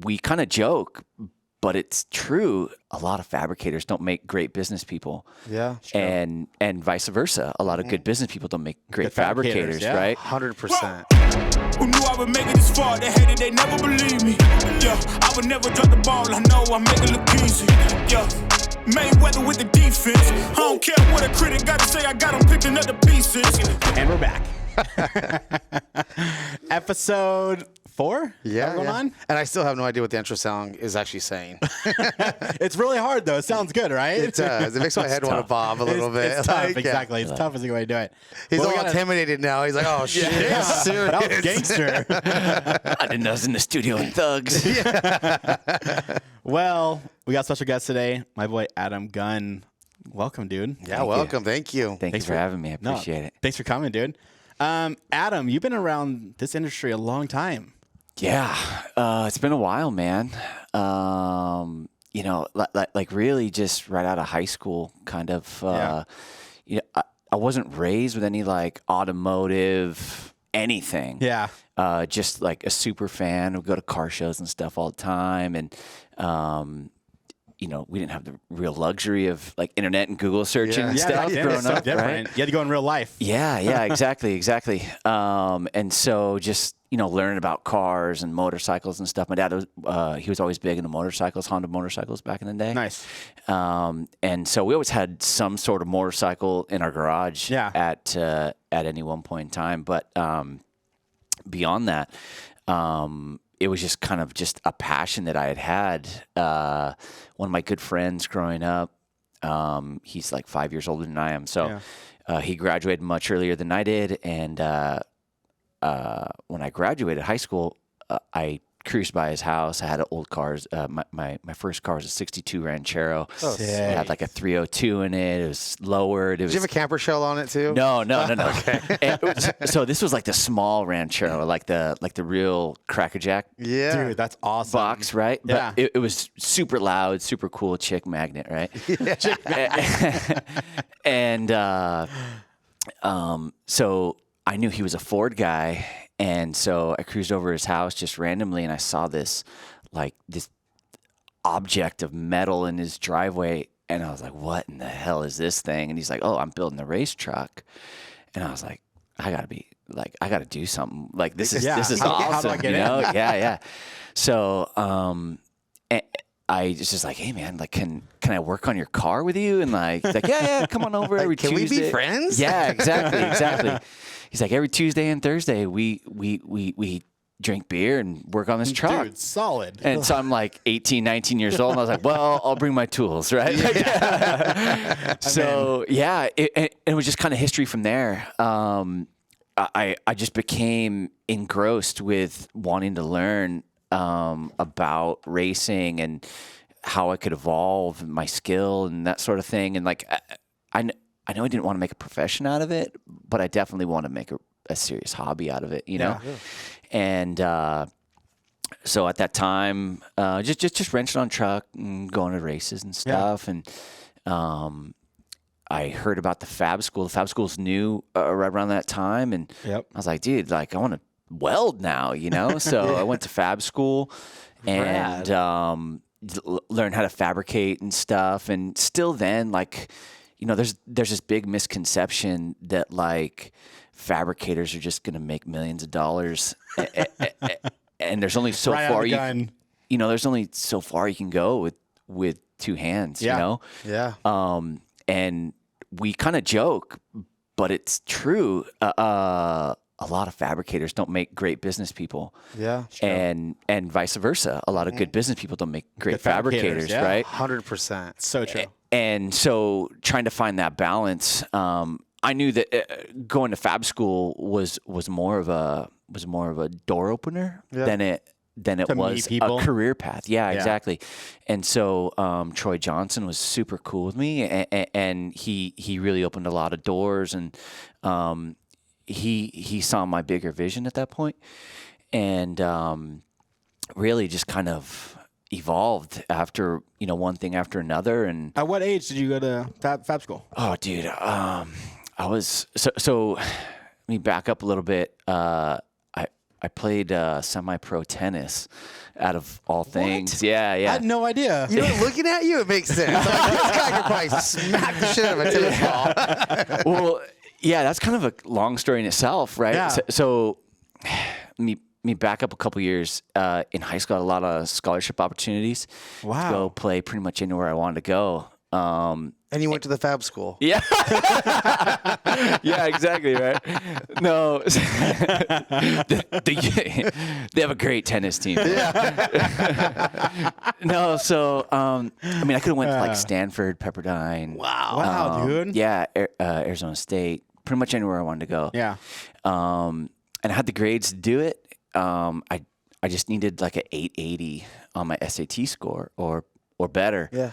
we kind of joke, but it's true. A lot of fabricators don't make great business people. Yeah. Sure. And vice versa. A lot of good business people don't make great fabricators, yeah. right? 100%. Who knew I would make it this far? They hated, they never believe me. Yeah, I would never drop the ball. I know I make it look easy. Yeah, Mayweather with the defense. I don't care what a critic got to say. I got them picking up the pieces. And we're back. Episode 4? Yeah. Going on? And I still have no idea what the intro song is actually saying. It's really hard, though. It sounds good, right? It does. It makes my head want to bob a little bit. It's tough, Like, exactly. It's tough as a way to do it. He's Well, all intimidated now. He's like, oh, shit. Yeah, Serious. that was gangster. I didn't know I was in the studio with thugs. Well, we got special guest today, my boy Adam Gunn. Welcome, dude. Yeah, welcome. Thank you. Thanks for having me. I appreciate it. Thanks for coming, dude. Adam, you've been around this industry a long time. Yeah, it's been a while, man. You know, like really just right out of high school, kind of. You know, I wasn't raised with any like automotive anything. Yeah. Just like a super fan. Would go to car shows and stuff all the time, and you know, we didn't have the real luxury of like internet and Google searching and stuff back then growing it's so up. different. Right? You had to go in real life. Yeah, exactly. And so just, you know, learning about cars and motorcycles and stuff. My dad was, he was always big into motorcycles, Honda motorcycles back in the day. Nice. And so we always had some sort of motorcycle in our garage at any one point in time. But beyond that, it was just kind of just a passion that I had. One of my good friends growing up, he's like 5 years older than I am. So he graduated much earlier than I did. And when I graduated high school, I cruised by his house. I had old cars. My first car was a 62 Ranchero. Oh, It had like a 302 in it. It was lowered. Did you have a camper shell on it too? No. Okay. So this was like the small Ranchero, like the real crackerjack Yeah. Dude, that's awesome. box, right? Yeah. But it was super loud, super cool chick magnet, right? And so I knew he was a Ford guy, and so I cruised over his house just randomly, and I saw this object of metal in his driveway, and I was like, "What in the hell is this thing?" And he's like, "Oh, I'm building a race truck," and I was like, "I gotta do something. Like this is awesome." How do I get you know? in? Yeah. So I was just like, "Hey man, like can I work on your car with you?" And like yeah, come on over every Can Tuesday. we be friends? Yeah, exactly. He's like, every Tuesday and Thursday we drink beer and work on this truck. Dude, solid. And so I'm like 18, 19 years old, and I was like, well, I'll bring my tools, right? So it was just kind of history from there. I just became engrossed with wanting to learn about racing and how I could evolve my skill and that sort of thing. And like, I know I didn't want to make a profession out of it, but I definitely want to make a serious hobby out of it, you know? Yeah. And so at that time, just renting on truck and going to races and stuff. Yeah. And I heard about the Fab School. The Fab School's new right around that time. And I was like, dude, like I want to weld now, you know? So I went to Fab School and learned how to fabricate and stuff. And still then, like, you know, there's this big misconception that like fabricators are just going to make millions of dollars, and there's only so far there's only so far you can go with two hands, you know. Yeah. And we kind of joke, but it's true. A lot of fabricators don't make great business people. Yeah. Sure. And vice versa. A lot of good business people don't make great fabricators, right? 100%. So true. And so trying to find that balance, I knew that going to Fab School was more of a door opener than it was a career path. Yeah, exactly. And so Troy Johnson was super cool with me, and he really opened a lot of doors, and he saw my bigger vision at that point, and really just kind of evolved after, you know, one thing after another. And at what age did you go to Fab School? Oh, dude, I was so. Let me back up a little bit. played semi-pro tennis out of all things. Yeah, I yeah. had no idea. You know, looking at you, it makes sense. Like, this guy could probably smack the shit out of a tennis ball. Well, yeah, that's kind of a long story in itself, right? Yeah. So me back up a couple years in high school, I had a lot of scholarship opportunities Wow. to go play pretty much anywhere I wanted to go. And you went to the Fab School. Yeah. Yeah, exactly, right? No. They have a great tennis team. No, so, I mean, I could have went to like Stanford, Pepperdine. Wow, dude. Yeah, Arizona State, pretty much anywhere I wanted to go. Yeah. And I had the grades to do it. I just needed like an 880 on my SAT score or better. Yeah.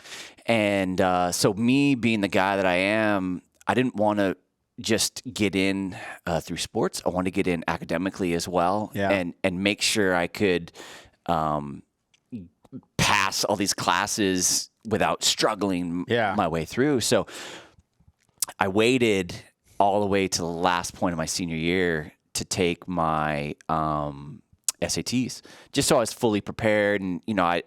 And so me being the guy that I am, I didn't want to just get in through sports. I wanted to get in academically as well, Yeah. and make sure I could pass all these classes without struggling Yeah. my way through. So I waited all the way to the last point of my senior year to take my SATs, just so I was fully prepared, and I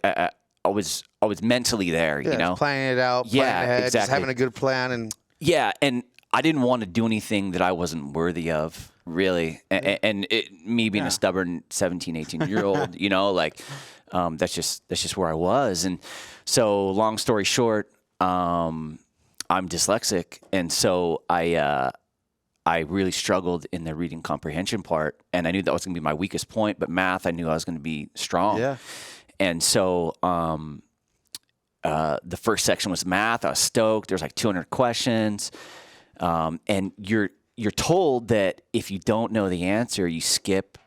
was mentally there, Yeah, you know. just planning it out, Yeah, planning ahead, just exactly. having a good plan. And Yeah, and I didn't want to do anything that I wasn't worthy of, really. And me being a stubborn 17, 18-year-old, that's just where I was. And so, long story short, I'm dyslexic, and so I really struggled in the reading comprehension part, and I knew that was going to be my weakest point. But math, I knew I was going to be strong. Yeah. And so the first section was math. I was stoked. There's like 200 questions, and you're told that if you don't know the answer, you skip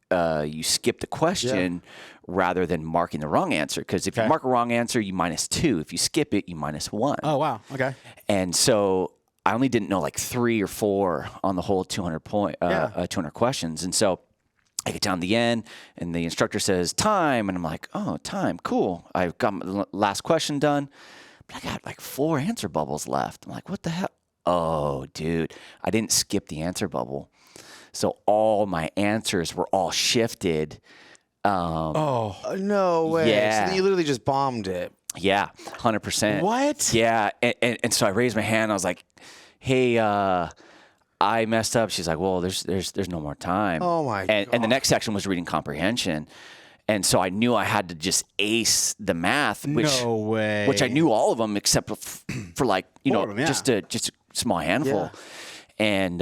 the question rather than marking the wrong answer. Because if you mark a wrong answer, you -2. If you skip it, you -1. Oh, wow. Okay. And so I only didn't know like 3 or 4 on the whole 200 questions. And so I get down to the end, and the instructor says, time. And I'm like, oh, time, cool. I've got my last question done, but I got like 4 answer bubbles left. I'm like, what the hell? Oh, dude, I didn't skip the answer bubble. So all my answers were all shifted. No way. Yeah. So then you literally just bombed it. Yeah, 100%. What? Yeah, and so I raised my hand. I was like, hey, I messed up. She's like, well, there's no more time. Oh, my And the God. next section was reading comprehension. And so I knew I had to just ace the math, No way. which I knew all of them except for like, 4 of them, yeah. just a small handful. And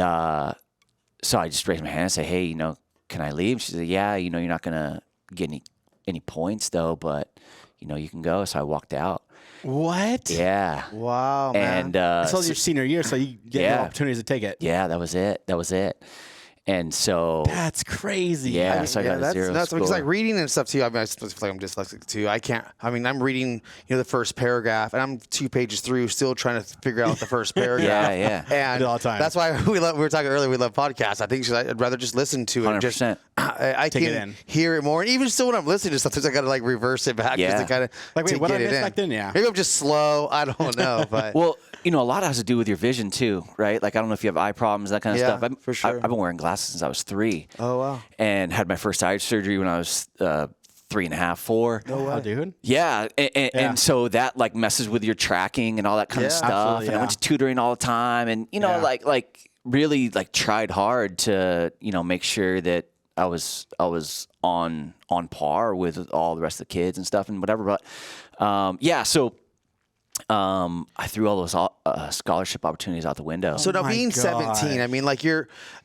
so I just raised my hand and said, hey, can I leave? She said, yeah, you're not going to get any points though, but you can go. So I walked out. What? Yeah. Wow, man. And That's all your senior year, so you get no opportunities to take it. yeah, that was it. And so That's crazy. yeah, so I got a that's 0 nuts score. because like reading and stuff too. I mean, I feel like I'm dyslexic too. I'm reading, the first paragraph, and I'm 2 pages through, still trying to figure out the first paragraph. Yeah. And I do it all the time. that's why we were talking earlier. We love podcasts. I think I'd rather just listen to it. 100%. I Take it can in. hear it more, and even still when I'm listening to stuff, I got to like reverse it back just Yeah. to kind of Like, wait, to what get did I it miss in. back then? Yeah. Maybe I'm just slow. I don't know, but Well, a lot has to do with your vision too, right? Like I don't know if you have eye problems, that kind of Yeah, stuff. for sure. I've been wearing glasses since I was 3. Oh, wow. And had my first eye surgery when I was 3.5, 4. Oh, dude. Yeah, and so that like messes with your tracking and all that kind of Yeah, stuff. absolutely, And I went to tutoring all the time, and like really like tried hard to make sure that I was on par with all the rest of the kids and stuff and whatever. But so I threw all those scholarship opportunities out the window. So now my being God. 17, I mean, like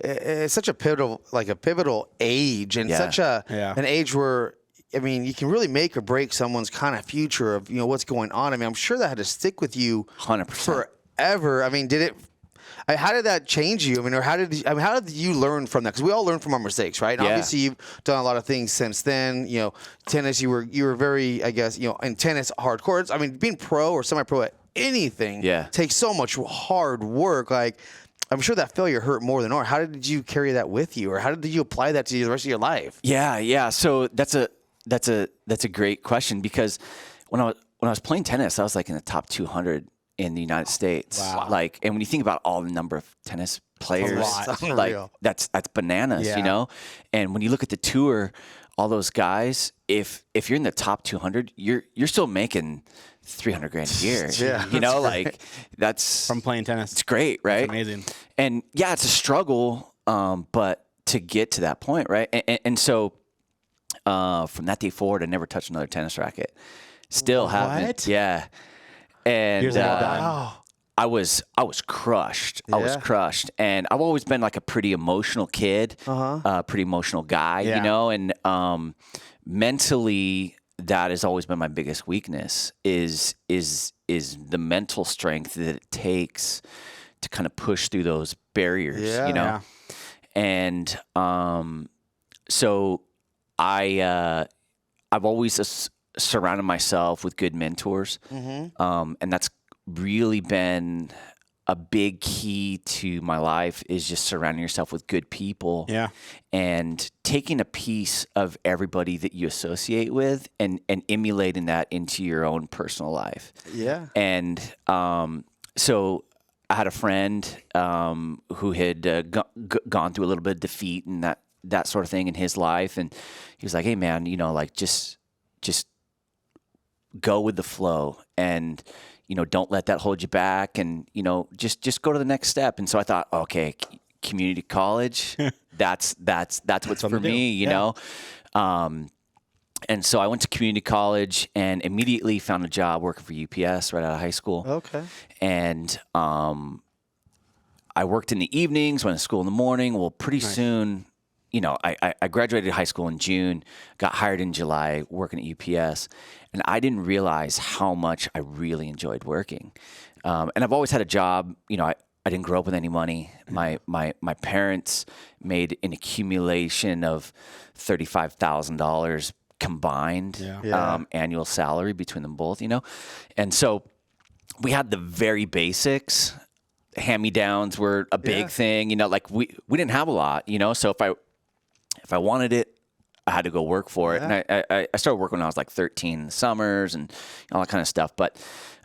it's such a pivotal age, and Yeah. such an Yeah. age where, I mean, you can really make or break someone's kind of future of what's going on. I mean, I'm sure that had to stick with you 100%. forever. I mean, how did that change you? I mean, or how did you learn from that? Because we all learn from our mistakes, right? And Yeah. obviously, you've done a lot of things since then. Tennis, you were very, I guess, in tennis, hardcore. I mean, being pro or semi-pro at anything takes so much hard work. Like, I'm sure that failure hurt more than ours. How did you carry that with you, or how did you apply that to the rest of your life? Yeah. So that's a great question, because when I was playing tennis, I was like in the top 200 in the United States. Wow. Like, and when you think about all the number of tennis players. That's Like unreal. that's bananas, Yeah. you know? And when you look at the tour, all those guys, if you're in the top 200, you're still making $300,000 a year. Yeah, You know, that's great. like that's From playing tennis. it's great, right? It's amazing. And yeah, it's a struggle, but to get to that point, right? And so from that day forward, I never touched another tennis racket. Still haven't. What? Yeah. And Years ago, done. I was crushed. I was Yeah. crushed, and I've always been like a pretty emotional kid, pretty emotional guy, Yeah. you know. And mentally, that has always been my biggest weakness. Is the mental strength that it takes to kind of push through those barriers, Yeah. you know. Yeah. And so I've always surrounded myself with good mentors, and that's really been a big key to my life, is just surrounding yourself with good people, Yeah. and taking a piece of everybody that you associate with and emulating that into your own personal life. Yeah. And so I had a friend who had gone through a little bit of defeat and that sort of thing in his life, and he was like, "Hey, man, you know, like just go with the flow, and you know, don't let that hold you back, and you know, just go to the next step." And so I thought, okay, community college, that's what's for me, you know. And so I went to community college and immediately found a job working for UPS right out of high school. Okay. And I worked in the evenings, went to school in the morning. Well, pretty soon, you know, I graduated high school in June, got hired in July working at UPS, and I didn't realize how much I really enjoyed working. And I've always had a job. You know, I didn't grow up with any money. My parents made an accumulation of $35,000 combined annual salary between them both, you know? And so we had the very basics. Hand-me-downs were a big thing, you know, like we didn't have a lot, you know? So if I wanted it, I had to go work for it. And I started working when I was like 13 in the summers and all that kind of stuff. But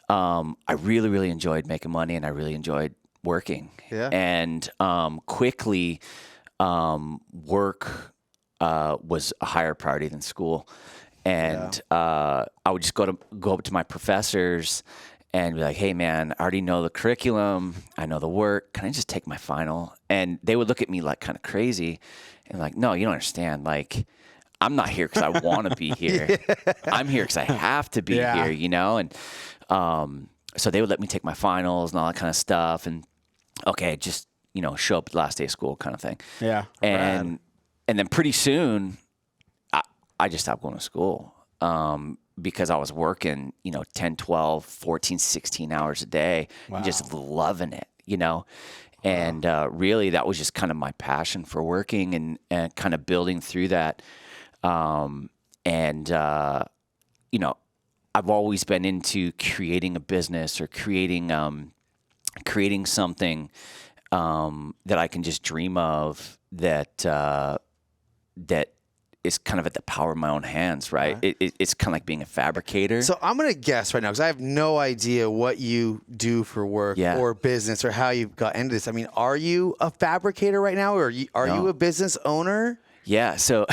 I really, really enjoyed making money, and I really enjoyed working. Yeah. And quickly, work was a higher priority than school. And I would just go up to my professors and be like, "Hey, man, I already know the curriculum. I know the work. Can I just take my final?" And they would look at me like kind of crazy and like, "No, you don't understand. Like, I'm not here because I want to be here. I'm here because I have to be here, you know?" And so they would let me take my finals and all that kind of stuff. And okay, just, you know, show up the last day of school kind of thing. Yeah. And then pretty soon, I just stopped going to school because I was working, you know, 10, 12, 14, 16 hours a day and just loving it, you know. And really, that was just kind of my passion for working and kind of building through that. You know, I've always been into creating a business or creating something that I can just dream of that is kind of at the power of my own hands, right? It's kind of like being a fabricator. So I'm going to guess right now, because I have no idea what you do for work or business or how you got into this. I mean, are you a fabricator right now, or are you a business owner? Yeah. So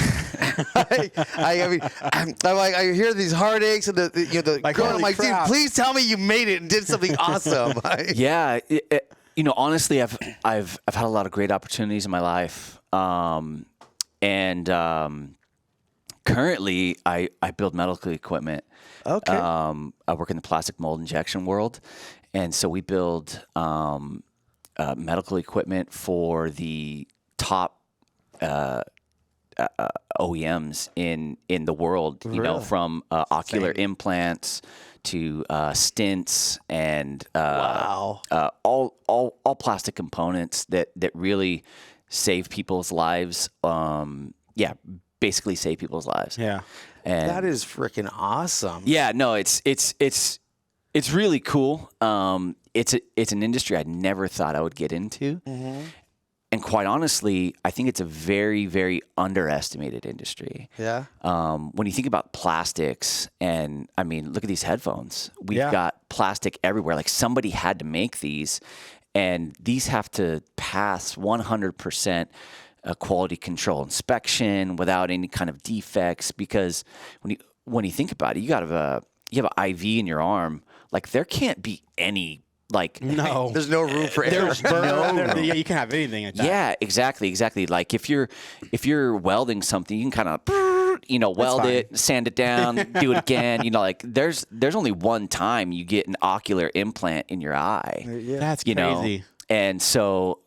I mean, I'm like, I hear these heartaches and the Like, girl. I'm holy like, dude, crap. please tell me you made it and did something awesome. yeah, you know, honestly, I've had a lot of great opportunities in my life, and currently I build medical equipment. Okay. I work in the plastic mold injection world, and so we build medical equipment for the top OEMs in the world. You know, from ocular implants to stents and all plastic components that really save people's lives. Basically save people's lives. Yeah. And that is freaking awesome. Yeah, no, it's really cool. It's an industry I never thought I would get into. Mm-hmm. And quite honestly, I think it's a very, very underestimated industry. Yeah. When you think about plastics, and I mean, look at these headphones. We've got plastic everywhere. Like, somebody had to make these. and these have to pass 100% quality control inspection without any kind of defects. Because when you think about it, you have an IV in your arm. Like there can't be any no, there's no room for error. Yeah, you can have anything like that. Yeah, exactly. Like if you're welding something, you can kind of weld it, sand it down, do it again. Like there's only one time you get an ocular implant in your eye. That's crazy. And so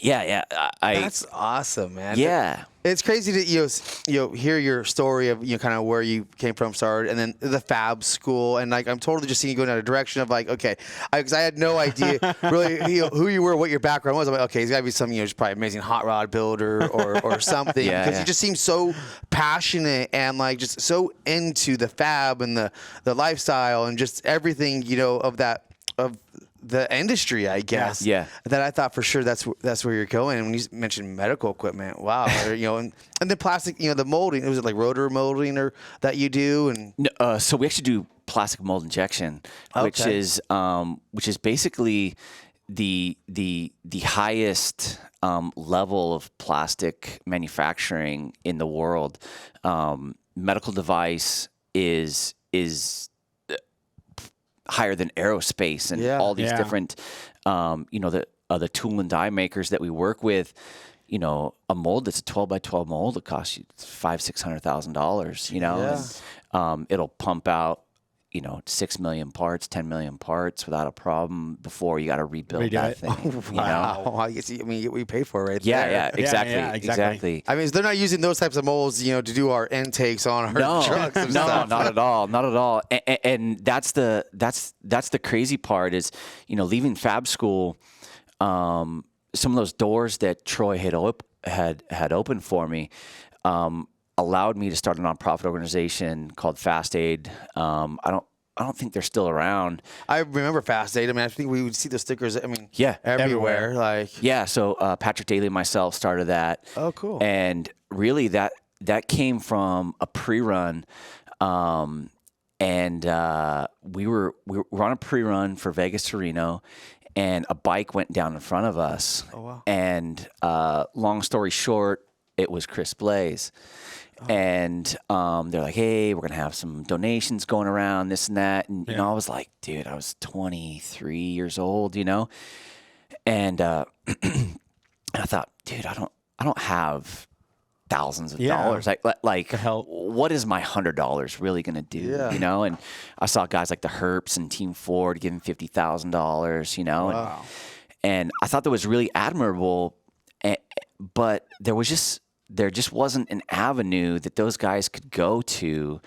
That's awesome, man. Yeah. It's crazy to hear your story of kind of where you came from, started, and then the fab school, and like I'm totally just seeing you going in a direction of like, okay, because I had no idea really who you were, what your background was. I'm like, okay, he's got to be some just probably amazing hot rod builder or something, because you just seem so passionate and like just so into the fab and the lifestyle and just everything of the industry, I guess. Yeah. That I thought for sure that's where you're going. And when you mentioned medical equipment, wow. and the plastic, the molding, was it like rotor molding or that you do? And so we actually do plastic mold injection, which is basically the highest level of plastic manufacturing in the world. Medical device is higher than aerospace and all these different, the tool and die makers that we work with. A mold that's a 12 by 12 mold, it costs you $500,000-$600,000. And it'll pump out 6 million parts, 10 million parts without a problem before you got to rebuild that thing. Wow. I guess, we pay for it right there. Yeah, exactly. I mean, they're not using those types of molds, to do our intakes on our trucks and stuff. Not at all. And that's the crazy part is, leaving fab school, some of those doors that Troy had opened for me, allowed me to start a nonprofit organization called Fast Aid. I don't think they're still around. I remember Fast Aid. I mean, I think we would see the stickers. I mean, everywhere. So Patrick Daly and myself started that. Oh, cool. And really, that came from a pre-run, and we were on a pre-run for Vegas to Reno, and a bike went down in front of us. Oh wow! And long story short, it was Chris Blaze. And they're like, hey, we're going to have some donations going around, this and that. And, I was like, dude, I was 23 years old, And I thought, dude, I don't have thousands of dollars. Like what is my $100 really going to do, And I saw guys like the Herps and Team Ford giving $50,000, Wow. And I thought that was really admirable, but there just wasn't an avenue that those guys could go to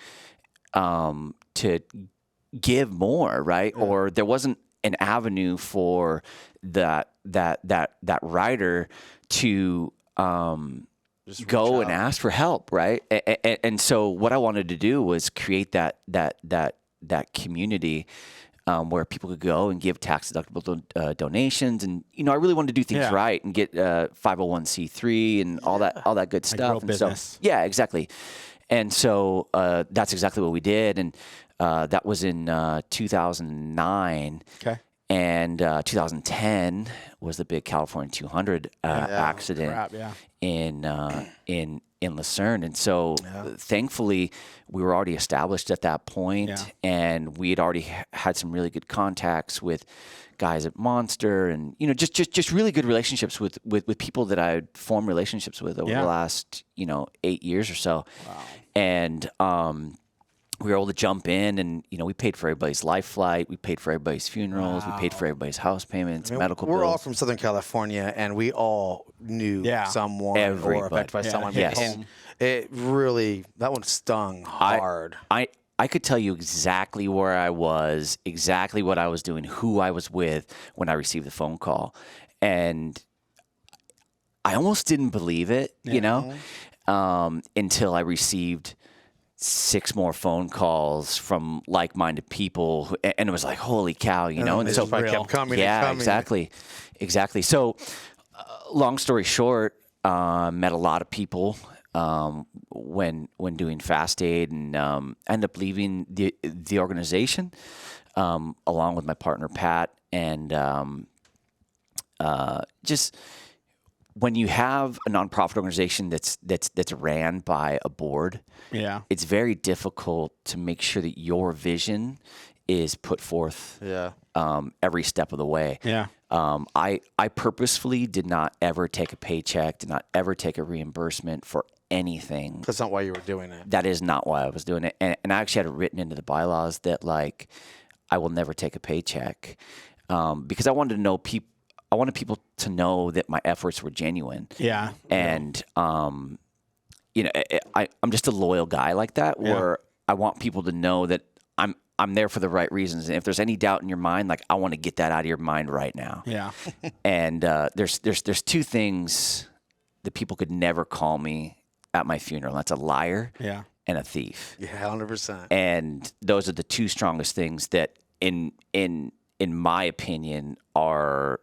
give more, right? Yeah. Or there wasn't an avenue for that rider to go and ask for help, right? And so what I wanted to do was create that community. Where people could go and give tax-deductible donations, and I really wanted to do things right and get 501c3 and all that good stuff. And business. So, exactly. And so that's exactly what we did, and that was in 2009. Okay. And 2010 was the big California 200 accident in Lucerne. And so thankfully we were already established at that point, and we had already had some really good contacts with guys at Monster, and just really good relationships with people that I had formed relationships with over the last 8 years or so. Wow. And we were able to jump in, and we paid for everybody's life flight, we paid for everybody's funerals, we paid for everybody's house payments, medical bills. We're all from Southern California, and we all knew someone or affected by someone. Yes. And it really, that one stung hard. I could tell you exactly where I was, exactly what I was doing, who I was with when I received the phone call, and I almost didn't believe it, until I received 6 more phone calls from like-minded people, and it was like, holy cow, and so I kept coming. Yeah, exactly. So, long story short, met a lot of people when doing Fast Aid, and ended up leaving the organization along with my partner Pat, and just when you have a nonprofit organization that's ran by a board, it's very difficult to make sure that your vision is put forth every step of the way. I purposefully did not ever take a paycheck, did not ever take a reimbursement for anything. That's not why you were doing it. That is not why I was doing it. And I actually had it written into the bylaws that, like, I will never take a paycheck, because I wanted to know I wanted people to know that my efforts were genuine. And, I'm just a loyal guy like that, where I want people to know that I'm there for the right reasons. And if there's any doubt in your mind, like, I want to get that out of your mind right now. And there's two things that people could never call me at my funeral. That's a liar and a thief. 100%. And those are the two strongest things that, in my opinion, are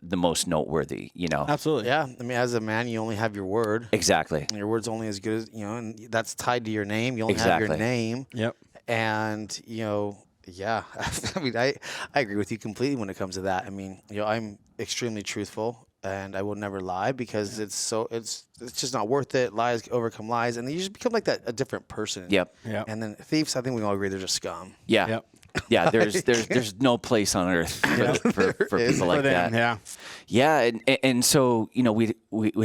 the most noteworthy, Absolutely. Yeah. I mean, as a man, you only have your word. Exactly. And your word's only as good as, and that's tied to your name. You only have your name. Yep. And, yeah, I mean, I agree with you completely when it comes to that. I mean, I'm extremely truthful, and I will never lie, because it's just not worth it. Lies overcome lies, and you just become like that, a different person. Yep. And then thieves, I think we all agree, they're just scum. Yeah. Yep. Yeah, there's no place on earth for people like that. Yeah, and so we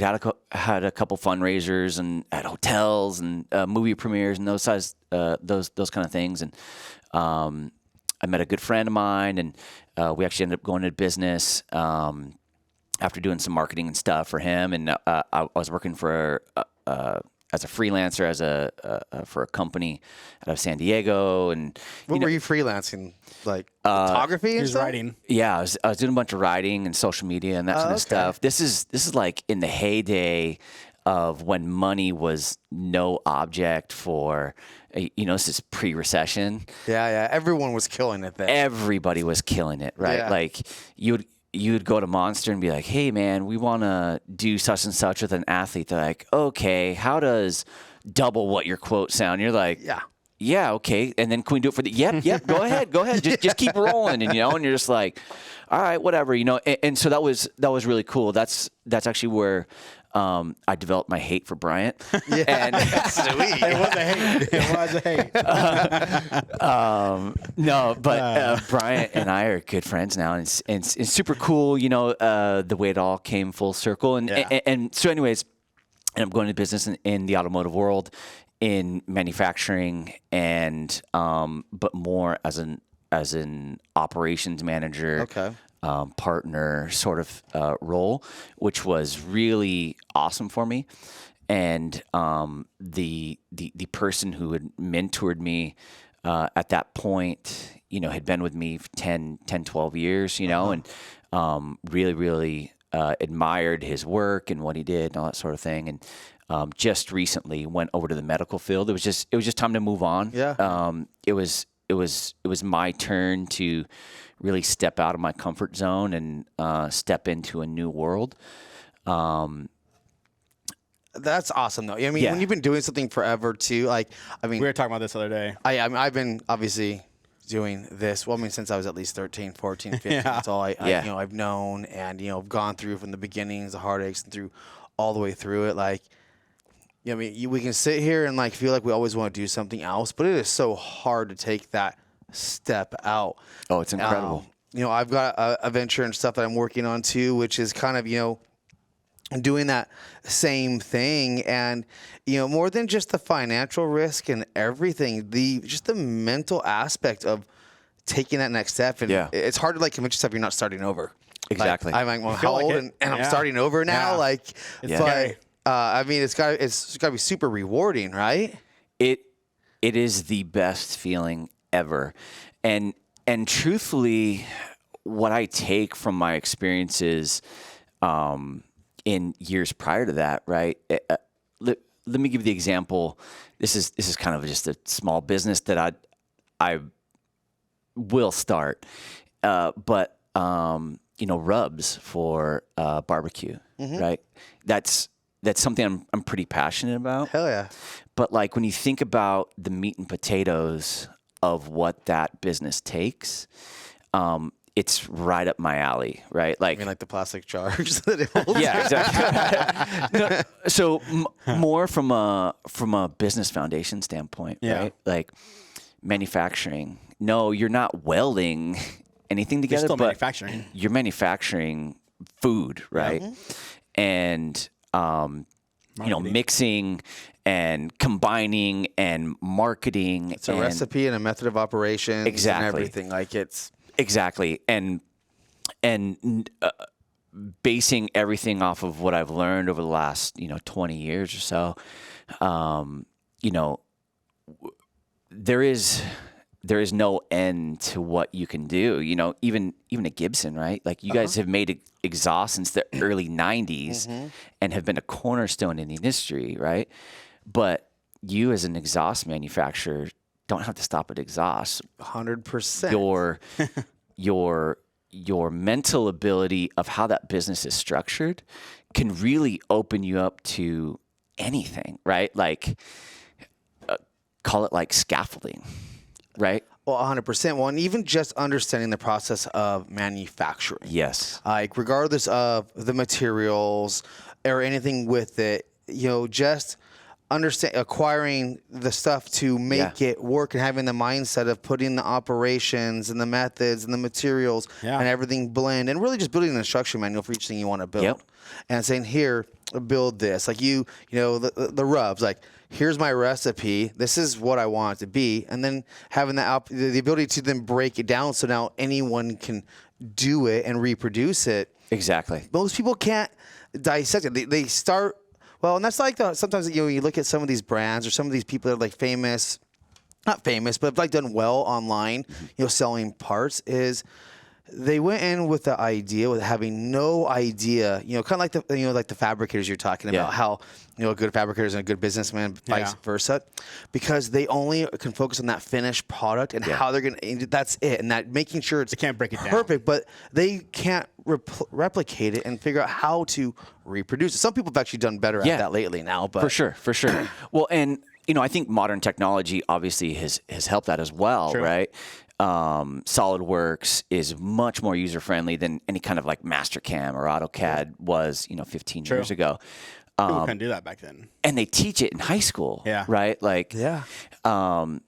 had a couple fundraisers and at hotels and movie premieres and those kind of things, and I met a good friend of mine, and we actually ended up going into business after doing some marketing and stuff for him, and I was working for as a freelancer, for a company out of San Diego. And what were you freelancing, like photography and stuff? Writing. Yeah, I was doing a bunch of writing and social media and that kind of stuff. This is like in the heyday of when money was no object for, this is pre-recession. Yeah. Everyone was killing it then. Everybody was killing it, right? Yeah. Like you'd go to Monster and be like, hey, man, we want to do such and such with an athlete. They're like, okay, how does double what your quote sound? You're like, yeah, okay. And then can we do it for the, yep, go ahead. Just keep rolling. And, and you're just like, all right, whatever, And so that was really cool. That's actually where I developed my hate for Bryant. And Sweet. It was a hate. No, but Bryant and I are good friends now, and it's super cool, the way it all came full circle. And so anyways, and I'm going to business in the automotive world, in manufacturing, and but more as an operations manager. Partner sort of role, which was really awesome for me. And the person who had mentored me at that point, had been with me for 10, 12 years, and really, really admired his work and what he did and all that sort of thing. And just recently went over to the medical field. It was just time to move on. It was my turn to really step out of my comfort zone and step into a new world. That's awesome, though. I mean, when you've been doing something forever, too, we were talking about this the other day. I've been obviously doing this, since I was at least 13, 14, 15. That's all I've known, and, I've gone through from the beginnings, the heartaches, and through all the way through it. We can sit here and feel like we always want to do something else, but it is so hard to take that step out. Oh, it's incredible. I've got a venture and stuff that I'm working on too, which is kind of, doing that same thing. And, more than just the financial risk and everything, just the mental aspect of taking that next step. And it's hard to convince yourself you're not starting over. Exactly. I'm how old and I'm starting over now. But it's got to be super rewarding, right? It is the best feeling ever. And truthfully, what I take from my experiences in years prior to that, right? Let me give you the example. This is kind of just a small business that I will start, but rubs for barbecue, right? That's something I'm pretty passionate about. Hell yeah! But when you think about the meat and potatoes of what that business takes, it's right up my alley, right? Like, I mean, like the plastic jars that it holds. yeah, exactly. No, so more from a business foundation standpoint, right? Like manufacturing. No, you're not welding anything together, still but manufacturing. you're manufacturing food, right? And mixing and combining and marketing. It's a recipe and a method of operation. Exactly. And everything. Like it's exactly. And basing everything off of what I've learned over the last 20 years or so, there is no end to what you can do. Even at Gibson, right? Like you guys have made exhaust since the early 90s and have been a cornerstone in the industry, right? But you as an exhaust manufacturer don't have to stop at exhaust. 100%. Your mental ability of how that business is structured can really open you up to anything, right? Like call it like scaffolding, right? Well, 100%. Well, and even just understanding the process of manufacturing. Yes. Like regardless of the materials or anything with it, just acquiring the stuff to make it work and having the mindset of putting the operations and the methods and the materials and everything blend and really just building an instruction manual for each thing you want to build and saying, here, build this. Like the rubs, like, here's my recipe. This is what I want it to be. And then having the ability to then break it down so now anyone can do it and reproduce it. Exactly. Most people can't dissect it. They start, well, and that's like sometimes you look at some of these brands or some of these people that are like famous, not famous, but have like done well online, selling parts is they went in with the idea with having no idea, kind of like the fabricators you're talking about, how a good fabricator is a good businessman, vice versa, because they only can focus on that finished product and how they're gonna. That's it, and that making sure it's they can't break it perfect, but they can't replicate it and figure out how to reproduce it. Some people have actually done better at that lately now, but for sure. Well, and I think modern technology obviously has helped that as well, right? SolidWorks is much more user friendly than any kind of like Mastercam or AutoCAD was, 15 years ago. People couldn't do that back then. And they teach it in high school, right? Like, and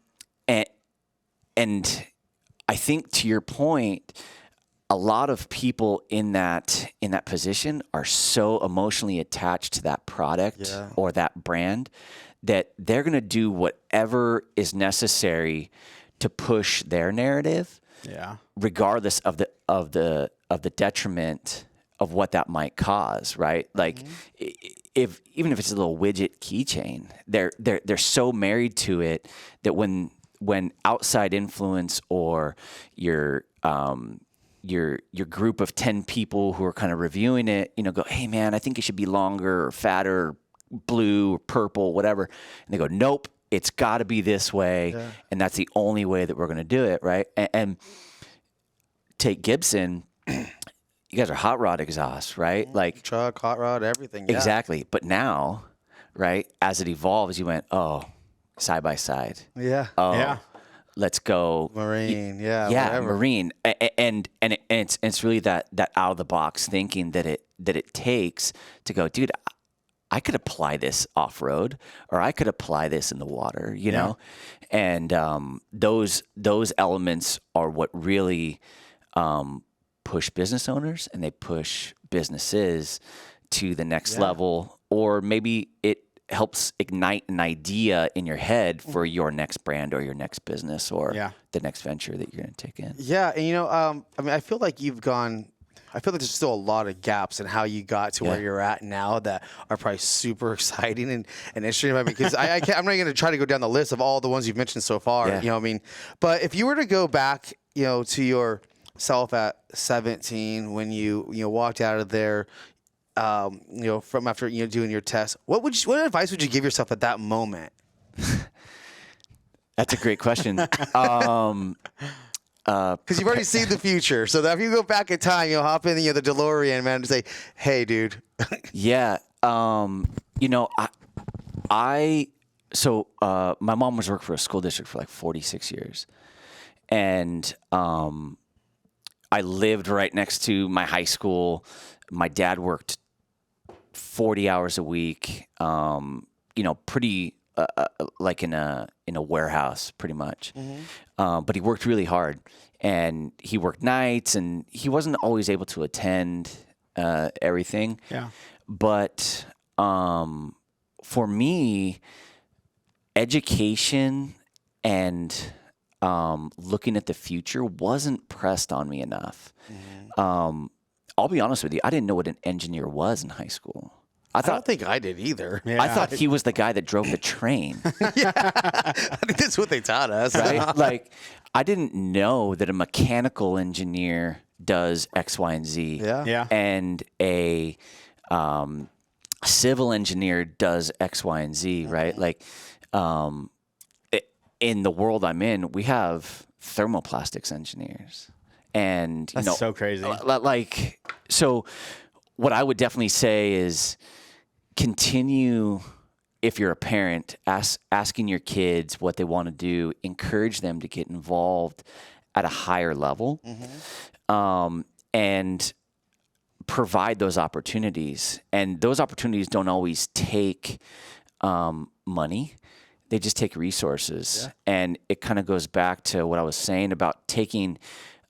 I think to your point, a lot of people in that position are so emotionally attached to that product or that brand that they're going to do whatever is necessary to push their narrative, regardless of the detriment of what that might cause, right? Like, even if it's a little widget keychain, they're so married to it that when outside influence or your group of 10 people who are kind of reviewing it, go, hey man, I think it should be longer or fatter, or blue or purple, whatever, and they go, nope. It's got to be this way, and that's the only way that we're going to do it, right? And take Gibson, you guys are hot rod exhaust, right? Like truck, hot rod, everything. Exactly. But now, right, as it evolves, you went, side by side. Yeah. Let's go marine. Whatever. Marine. And it's really that out of the box thinking that it takes to go, dude, I could apply this off-road, or I could apply this in the water, know? And those elements are what really push business owners, and they push businesses to the next level, or maybe it helps ignite an idea in your head for your next brand or your next business or the next venture that you're going to take in. Yeah, and I feel like I feel like there's still a lot of gaps in how you got to where you're at now that are probably super exciting and interesting. Because I'm not going to try to go down the list of all the ones you've mentioned so far. You know what I mean? But if you were to go back, to yourself at 17 when you walked out of there, from after doing your test, what advice would you give yourself at that moment? That's a great question. Because you've already seen the future, so that if you go back in time, hop in the DeLorean, man, and say, "Hey, dude." My mom was working for a school district for like 46 years, and I lived right next to my high school. My dad worked 40 hours a week. Pretty like in a warehouse, pretty much. But he worked really hard, and he worked nights, and he wasn't always able to attend everything. Yeah. But for me, education and looking at the future wasn't pressed on me enough. I'll be honest with you, I didn't know what an engineer was in high school. I don't think I did either. I thought he was the guy that drove the train. I think that's what they taught us. Right? Like, I didn't know that a mechanical engineer does X, Y, and Z. Yeah. And a civil engineer does X, Y, and Z, right? Like, in the world I'm in, we have thermoplastics engineers. And, That's so crazy. So what I would definitely say is continue, if you're a parent, asking your kids what they want to do, encourage them to get involved at a higher level, and provide those opportunities. And those opportunities don't always take money. They just take resources. Yeah. And it kind of goes back to what I was saying about taking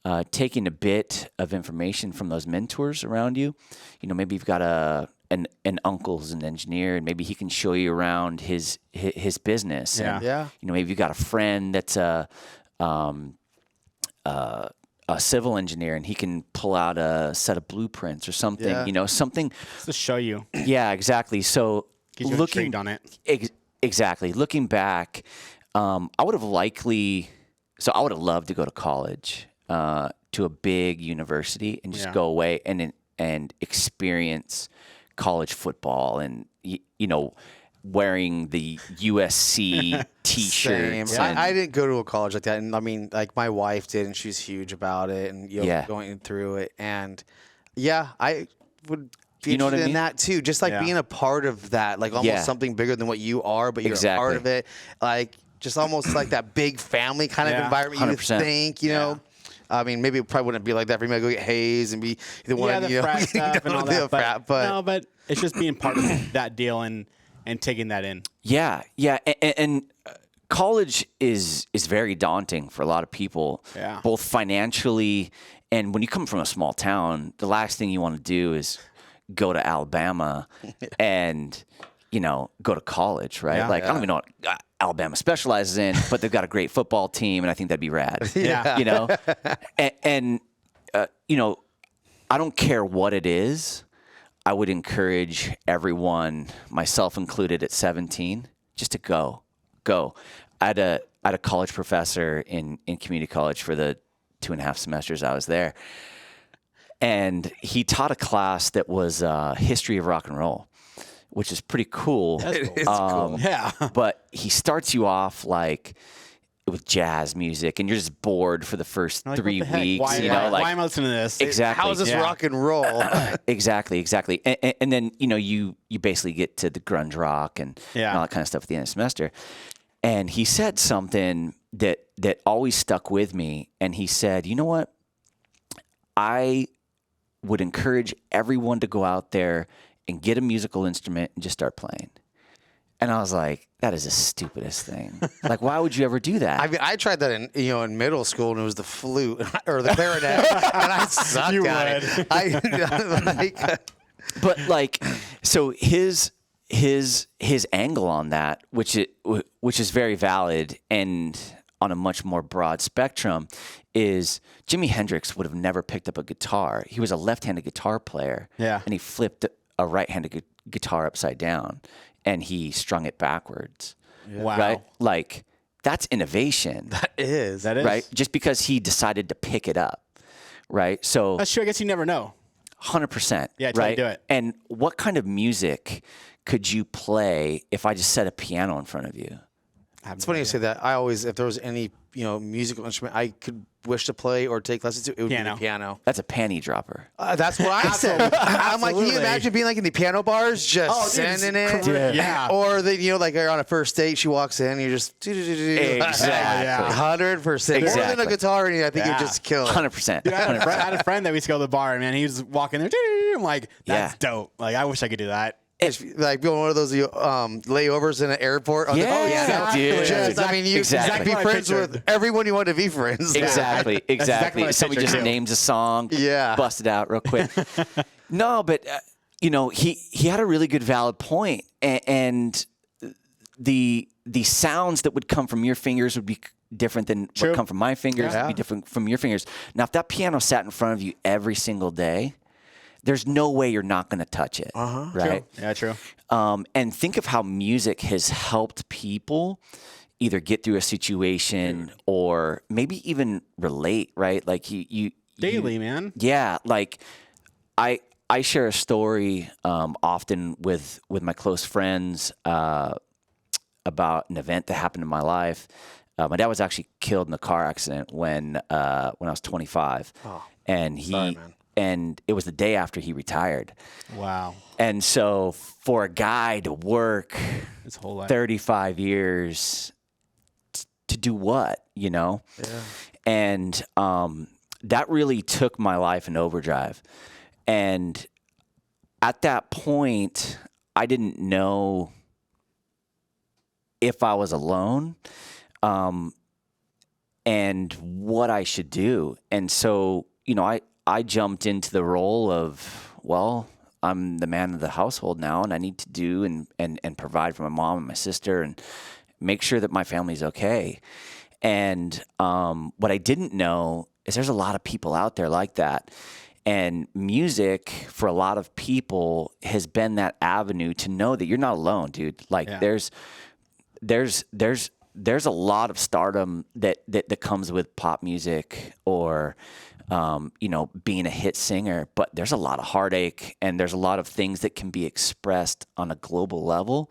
a bit of information from those mentors around you. Maybe you've got an uncle who's an engineer, and maybe he can show you around his business. Yeah. And, maybe you've got a friend that's a civil engineer, and he can pull out a set of blueprints or something. Yeah. Something Just to show you. Yeah, exactly. So Get you intrigued on it. Exactly. Looking back, I would have loved to go to college, to a big university, and just go away and experience college football, and wearing the USC T-shirts. Same. I didn't go to a college like that, and I mean, like my wife did, and she was huge about it, and going through it, and I would be interested in that too, just like being a part of that, like almost something bigger than what you are, but you're a part of it, like just almost like that big family kind of environment. 100%. You would think, I mean, maybe it probably wouldn't be like that for me to go get Hayes and be the one, the frat stuff and all that. But it's just being part of that deal and taking that in. Yeah. And college is very daunting for a lot of people, both financially, and when you come from a small town, the last thing you want to do is go to Alabama and go to college, right? I don't even know what Alabama specializes in, but they've got a great football team, and I think that'd be rad. And I don't care what it is. I would encourage everyone, myself included, at 17, just to go. I had a college professor in community college for the 2.5 semesters I was there, and he taught a class that was history of rock and roll, which is pretty cool. It's cool. Yeah. But he starts you off with jazz music, and you're just bored for the first 3 weeks. Why am I listening to this? Exactly. How is this rock and roll? Exactly. And then you basically get to the grunge rock and all that kind of stuff at the end of the semester. And he said something that always stuck with me. And he said, "You know what? I would encourage everyone to go out there and get a musical instrument and just start playing." And I was like, that is the stupidest thing. Like, why would you ever do that? I mean, I tried that in middle school, and it was the flute or the clarinet, and I sucked at it. But so his angle on that, which is very valid and on a much more broad spectrum, is Jimi Hendrix would have never picked up a guitar. He was a left-handed guitar player, and he flipped a right-handed guitar upside down, and he strung it backwards. Wow. Right? Like, that's innovation. That is. Right? Just because he decided to pick it up. Right? So That's true. I guess you never know. 100%. Yeah, try right? to do it. And what kind of music could you play if I just set a piano in front of you? It's funny you say that. I always, if there was any, musical instrument I could wish to play or take lessons to, it would be the piano. That's a panty dropper. That's what I said. I'm like, can you imagine being like in the piano bars, just sending it? Yeah. Or like you're on a first date, she walks in, you're just Exactly. 100%. More than a guitar, I think you just kill it. 100%. Dude, I had a friend that we used to go to the bar, and man, he was walking there. I'm like, that's dope. Like, I wish I could do that. It's like being one of those layovers in an airport. Dude. You be friends with everyone you want to be friends. Exactly. Somebody just names a song. Yeah. Bust it out real quick. No, but he had a really good valid point, and the sounds that would come from your fingers would be different than what come from my fingers. Would be different from your fingers. Now, if that piano sat in front of you every single day, there's no way you're not going to touch it, right? True. Yeah, true. And think of how music has helped people either get through a situation or maybe even relate, right? Like you daily, man. Yeah, like I share a story often with my close friends about an event that happened in my life. My dad was actually killed in a car accident when I was 25, and it was the day after he retired. Wow. And so for a guy to work his whole life, 35 years to do what, Yeah. And that really took my life in overdrive. And at that point, I didn't know if I was alone and what I should do. And so, I jumped into the role of, well, I'm the man of the household now, and I need to do and provide for my mom and my sister and make sure that my family's okay. And what I didn't know is there's a lot of people out there like that. And music, for a lot of people, has been that avenue to know that you're not alone, dude. Like there's a lot of stardom that comes with pop music or being a hit singer, but there's a lot of heartache and there's a lot of things that can be expressed on a global level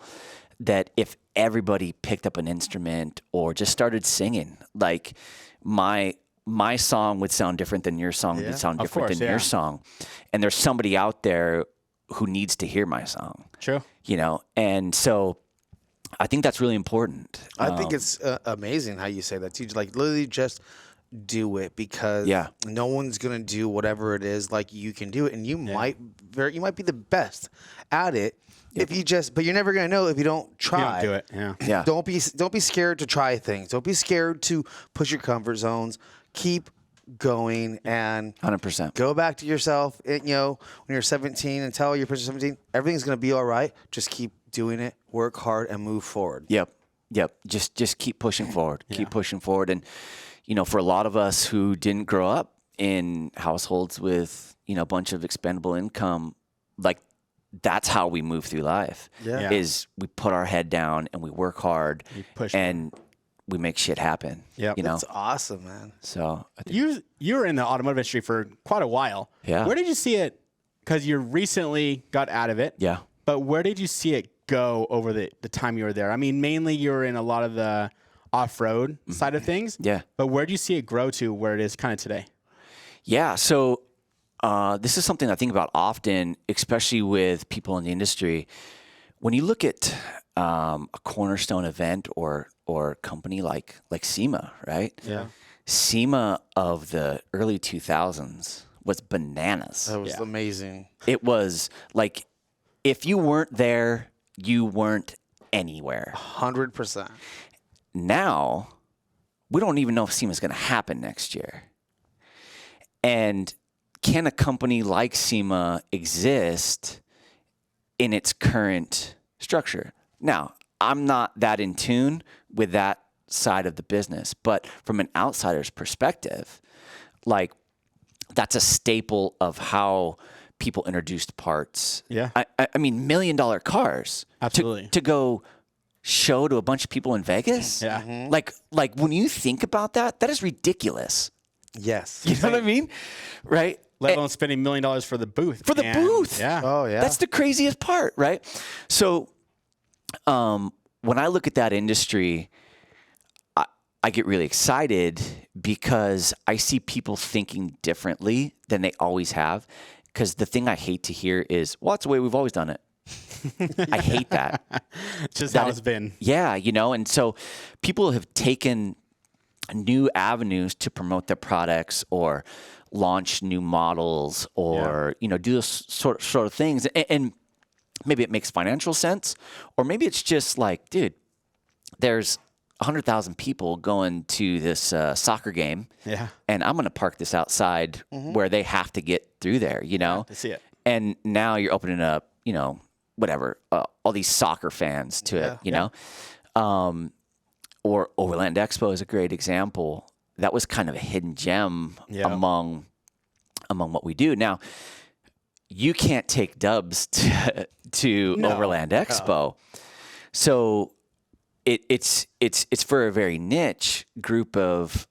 that if everybody picked up an instrument or just started singing, like my song would sound different than your song, would sound different than your song. And there's somebody out there who needs to hear my song. True. And so I think that's really important. I think it's amazing how you say that too. Like literally just do it because no one's gonna do whatever it is like you can do it, and you might be the best at it if you but you're never gonna know if you don't try. You don't do it. Yeah. Don't be scared to try things. Don't be scared to push your comfort zones. Keep going and 100%. Go back to yourself. When you're 17 and tell your person 17, everything's gonna be all right. Just keep doing it. Work hard and move forward. Yep. Just keep pushing forward. Keep pushing forward. And for a lot of us who didn't grow up in households with a bunch of expendable income, like that's how we move through life. Is we put our head down and we work hard and we make shit happen. Yeah, that's awesome, man. So I think you were in the automotive industry for quite a while. Yeah. Where did you see it? Because you recently got out of it. Yeah. But where did you see it go over the time you were there? I mean, mainly you were in a lot of the off-road side of things. Yeah. But where do you see it grow to where it is kind of today? Yeah. So this is something I think about often, especially with people in the industry. When you look at a cornerstone event or company like SEMA, right? Yeah. SEMA of the early 2000s was bananas. That was amazing. It was like, if you weren't there, you weren't anywhere. 100%. Now, we don't even know if SEMA is going to happen next year. And can a company like SEMA exist in its current structure? Now, I'm not that in tune with that side of the business, but from an outsider's perspective, like that's a staple of how people introduced parts. Yeah. I mean, $1 million cars. Absolutely. To go show to a bunch of people in Vegas. Yeah. Mm-hmm. Like when you think about that, that is ridiculous. Yes. You know what I mean? Right? Let alone spending $1 million for the booth. For the booth. Yeah. Oh, yeah. That's the craziest part, right? So when I look at that industry, I get really excited because I see people thinking differently than they always have. Because the thing I hate to hear is, well, that's the way we've always done it. I hate that. Just how it's been. Yeah, and so people have taken new avenues to promote their products or launch new models or, do those sort of things. And maybe it makes financial sense, or maybe it's just like, dude, there's 100,000 people going to this soccer game, and I'm going to park this outside where they have to get through there, to see it. And now you're opening up, whatever, all these soccer fans to it, or Overland Expo is a great example. That was kind of a hidden gem among what we do. Now, you can't take dubs to Overland Expo, so it's for a very niche group of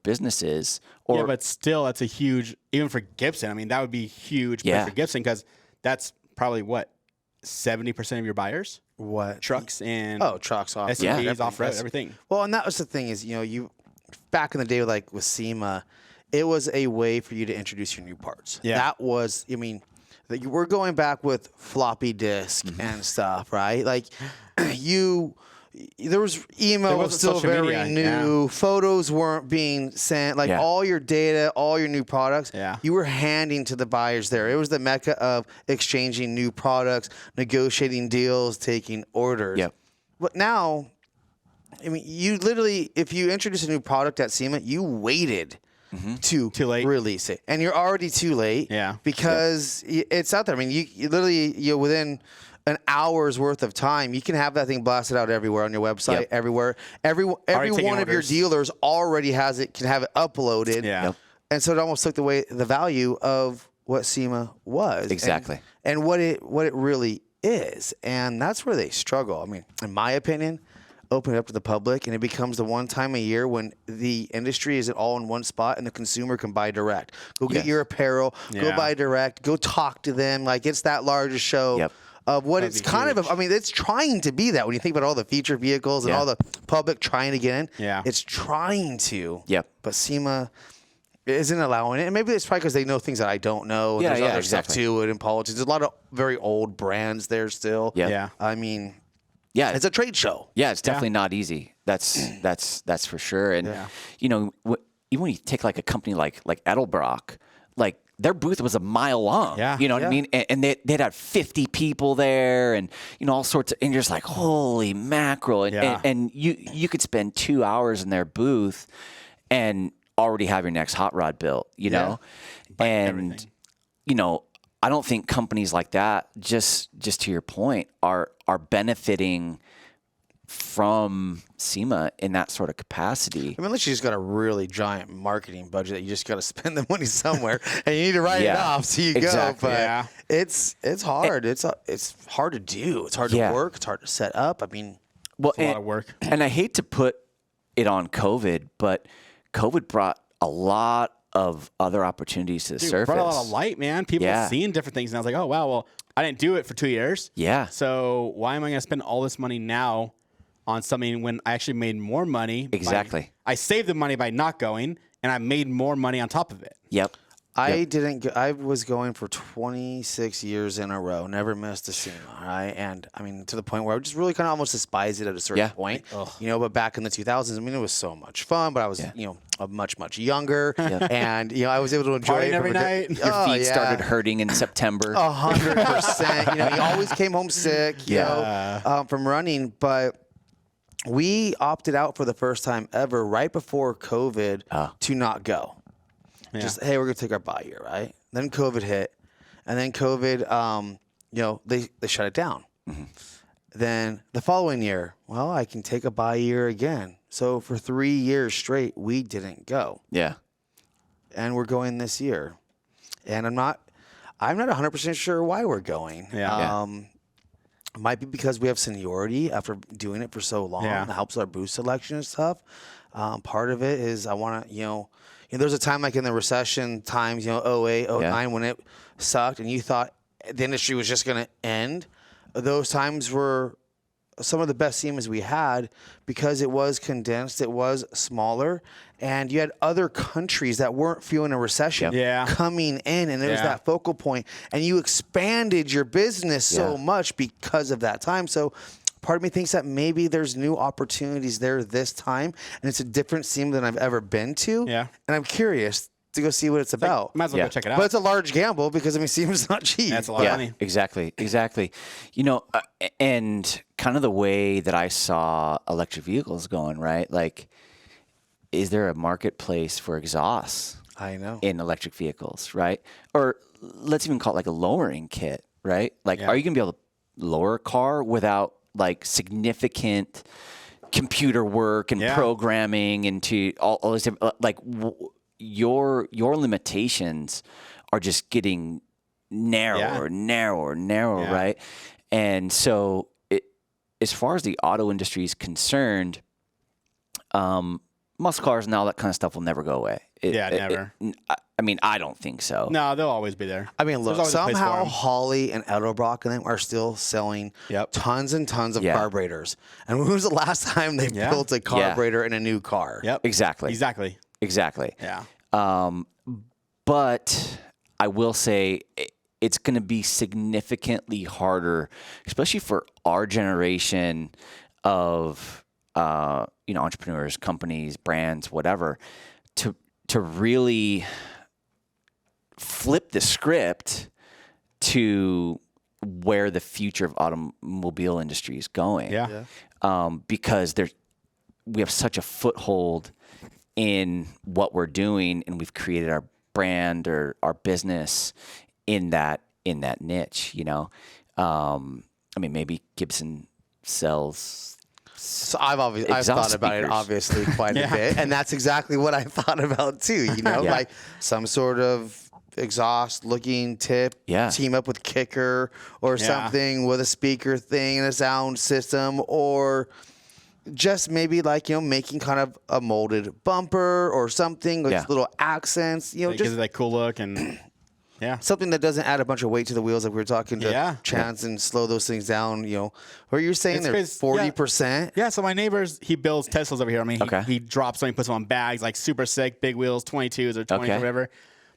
businesses. But still, that's a huge, even for Gibson. I mean, that would be huge for Gibson because that's probably 70% of your buyers. What? Trucks and trucks, off SUVs, off-road, everything. Well, and that was the thing is, you back in the day, like with SEMA, it was a way for you to introduce your new parts. Yeah. That was, that you were going back with floppy disk and stuff, right? Like there was email was still very new. Photos weren't being sent. Like all your data, all your new products, you were handing to the buyers there. It was the mecca of exchanging new products, negotiating deals, taking orders. Yep. But now, you literally, if you introduce a new product at SEMA, you waited to late. Release it. And you're already too late because it's out there. You literally, within an hour's worth of time, you can have that thing blasted out everywhere on your website, everywhere. Every one of your dealers already has it, can have it uploaded. Yeah. Yep. And so it almost took away the value of what SEMA was. Exactly. And what it really is. And that's where they struggle. In my opinion, open it up to the public, and it becomes the one time a year when the industry is all in one spot and the consumer can buy direct. Go get your apparel, go buy direct, go talk to them. Like, it's that largest show of what it's kind of. It's trying to be that when you think about all the feature vehicles and all the public trying to get in. Yeah. It's trying to. Yep. But SEMA isn't allowing it. And maybe it's probably because they know things that I don't know. And there's other stuff to it in politics. There's a lot of very old brands there still. Yeah. It's a trade show. Yeah, it's definitely not easy. That's for sure. And even when you take like a company like Edelbrock, like their booth was a mile long. Yeah. You know what I mean? And they'd have 50 people there, and all sorts of, and you're just like, holy mackerel! And you could spend 2 hours in their booth and already have your next hot rod built. You know, and everything. I don't think companies like that, just to your point, are benefiting from SEMA in that sort of capacity. Unless you just got a really giant marketing budget that you just got to spend the money somewhere and you need to write it off so you go. But it's hard. It's hard to do. It's hard to work. It's hard to set up. It's a lot of work. And I hate to put it on COVID, but COVID brought a lot of other opportunities to the surface. Brought a lot of light, man. People seeing different things. And I was like, oh, wow, well, I didn't do it for 2 years. Yeah. So why am I going to spend all this money now on something when I actually made more money? Exactly. I saved the money by not going, and I made more money on top of it. Yep. I didn't go, I was going for 26 years in a row, never missed a SEMA, right? And to the point where I just really kind of almost despise it at a certain point. But back in the 2000s, it was so much fun, but I was, much, much younger. And, I was able to enjoy it every night. Your feet started hurting in September. 100%. You always came home sick, from running. But we opted out for the first time ever right before COVID to not go. Yeah. Just, hey, we're going to take our bye year, right? Then COVID hit. And then COVID, they shut it down. Mm-hmm. Then the following year, well, I can take a bye year again. So for 3 years straight, we didn't go. Yeah. And we're going this year. And I'm not 100% sure why we're going. Yeah. It might be because we have seniority after doing it for so long. It helps our booth selection and stuff. Part of it is I want to, there's a time like in the recession times, 08, 09, when it sucked and you thought the industry was just going to end. Those times were some of the best Siemens we had because it was condensed, it was smaller, and you had other countries that weren't feeling a recession coming in, and it was that focal point, and you expanded your business so much because of that time. So part of me thinks that maybe there's new opportunities there this time, and it's a different Siemens than I've ever been to. Yeah. And I'm curious to go see what it's about. Might as well go check it out. But it's a large gamble because, I mean, Siemens is not cheap. That's a lot of money. Exactly. You know, and kind of the way that I saw electric vehicles going, right? Like, is there a marketplace for exhausts? I know. In electric vehicles, right? Or let's even call it like a lowering kit, right? Like, are you going to be able to lower a car without like significant computer work and programming into all this different, like, your limitations are just getting narrower, right? And so, as far as the auto industry is concerned, muscle cars and all that kind of stuff will never go away. Never. I mean, I don't think so. No, they'll always be there. I mean, look, somehow Holly and Edelbrock and them are still selling tons and tons of carburetors. And when was the last time they built a carburetor in a new car? Yep. Exactly. Yeah. But I will say it's going to be significantly harder, especially for our generation of entrepreneurs, companies, brands, whatever, to really flip the script to where the future of automobile industry is going. Because we have such a foothold in what we're doing, and we've created our brand or our business in that niche. You know, I mean, maybe Gibson sells. So I've thought about it obviously quite a bit, and that's exactly what I thought about too. You know, like some sort of exhaust looking tip, team up with kicker or something with a speaker thing and a sound system, or just maybe like, you know, making kind of a molded bumper or something with little accents, you know, it gives it that cool look and something that doesn't add a bunch of weight to the wheels, like we were talking to Chance and slow those things down, you know. Or you're saying they're 40%? Yeah, so my neighbor's, he builds Teslas over here. I mean, he drops them, he puts them on bags, like super sick, big wheels, 22s or 20s or whatever.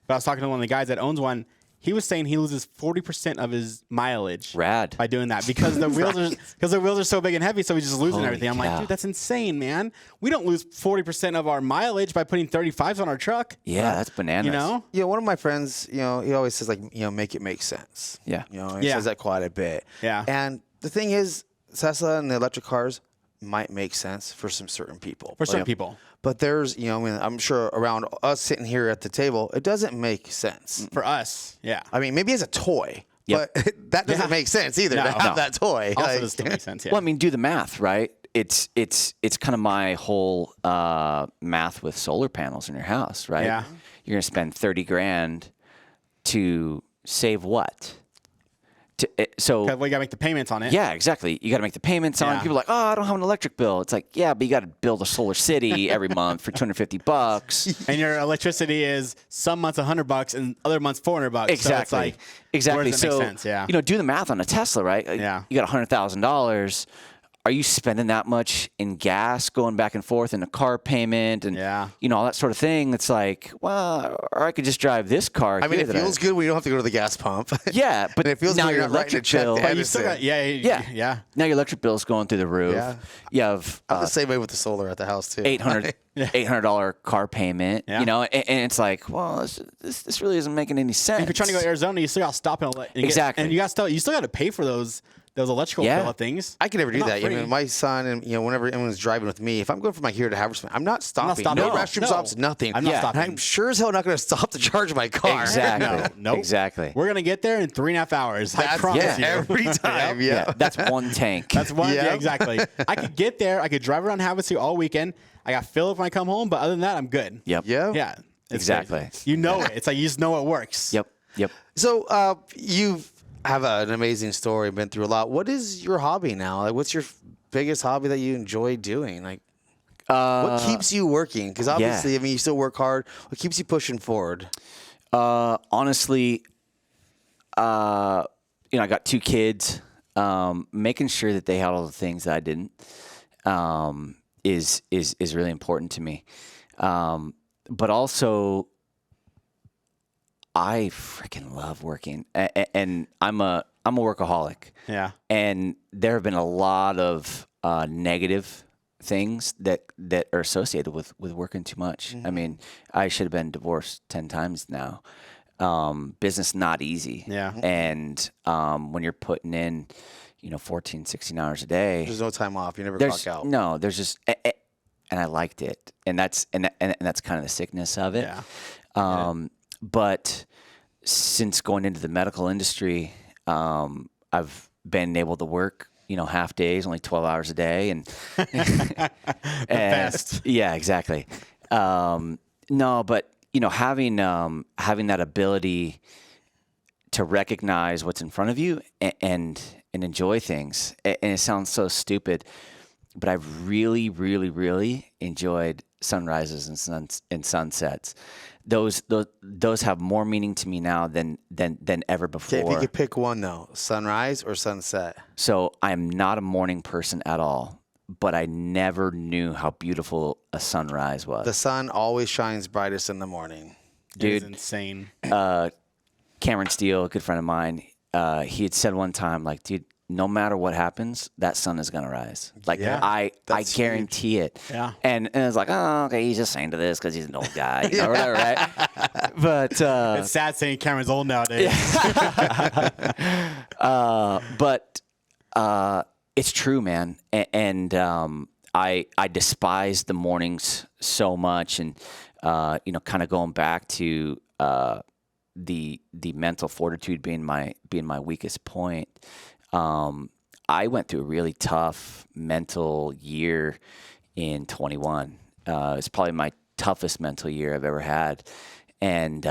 But I was talking to one of the guys that owns one. He was saying he loses 40% of his mileage by doing that because the wheels are so big and heavy, so he's just losing everything. I'm like, dude, that's insane, man. We don't lose 40% of our mileage by putting 35s on our truck. Yeah, that's bananas. You know? Yeah, one of my friends, you know, he always says, like, you know, make it make sense. Yeah. You know, he says that quite a bit. Yeah. And the thing is, Tesla and the electric cars might make sense for some certain people. For certain people. But there's, you know, I mean, I'm sure around us sitting here at the table, it doesn't make sense. For us, I mean, maybe as a toy, but that doesn't make sense either to have that toy. Also doesn't make sense, Well, I mean, do the math, right? It's kind of my whole math with solar panels in your house, right? Yeah. You're going to spend $30,000 to save what? So we got to make the payments on it. Yeah, exactly. You got to make the payments on it. People are like, oh, I don't have an electric bill. It's like, yeah, but you got to build a solar city every month for $250. And your electricity is some months $100 and other months $400. Exactly. So it's like, exactly. Where does it make sense? You know, do the math on a Tesla, right? Yeah. You got $100,000. Are you spending that much in gas going back and forth in a car payment and you know, all that sort of thing? It's like, well, or I could just drive this car. I mean, it feels good when you don't have to go to the gas pump. Yeah, but it feels now good your you're not writing a check bill. to Edison. Now your electric bill is going through the roof. Yeah. You have I'm the same way with the solar at the house too. $800 car payment. Yeah. You know, and it's like, well, this really isn't making any sense. If you're trying to go to Arizona, you still got to stop and exactly, and you still got to pay for those electrical fill up things. I could never do that. I mean, my son and, you know, whenever anyone's driving with me, if I'm going from my here to Havertz, I'm not stopping. No restroom stops, nothing. I'm not stopping. And I'm sure as hell not going to stop to charge my car. Exactly. No. Exactly. We're going to get there in 3.5 hours. I promise you. Every time. That's one tank. That's one. Yeah, exactly. I could get there. I could drive around Havasu all weekend. I got fill up when I come home, but other than that, I'm good. Yep. Yeah. Exactly. Great. You know it. It's like you just know it works. Yep. So you have an amazing story, been through a lot. What is your hobby now? Like, what's your biggest hobby that you enjoy doing? Like, what keeps you working? Because obviously, I mean, you still work hard. What keeps you pushing forward? Honestly, you know, I got 2 kids. making sure that they had all the things that I didn't is really important to me. But also, I freaking love working, and I'm a workaholic. Yeah. And there have been a lot of negative things that are associated with working too much. I mean, I should have been divorced 10 times now. Business not easy. Yeah. And when you're putting in, 14, 16 hours a day, There's no time off. You never clock out. No, there's just, and I liked it, and that's kind of the sickness of it. Yeah. But since going into the medical industry, I've been able to work, half days, only 12 hours a day, and best. Yeah, exactly. No, but having that ability to recognize what's in front of you and enjoy things, and it sounds so stupid, but I've really, really, really enjoyed sunrises and sunsets. Those have more meaning to me now than ever before. Okay, if you could pick one though, sunrise or sunset. So I'm not a morning person at all, but I never knew how beautiful a sunrise was. The sun always shines brightest in the morning. Dude, It is insane. Cameron Steele, a good friend of mine, he had said one time, like, dude, no matter what happens, that sun is gonna rise. Like, Yeah, I that's guarantee it. Yeah. And it was like, oh, okay, he's just saying to this because he's an old guy, or whatever, right? But It's sad saying Cameron's old nowadays. but it's true, man. And I despise the mornings so much, and kind of going back to the mental fortitude being my weakest point. I went through a really tough mental year in 21. It's probably my toughest mental year I've ever had, and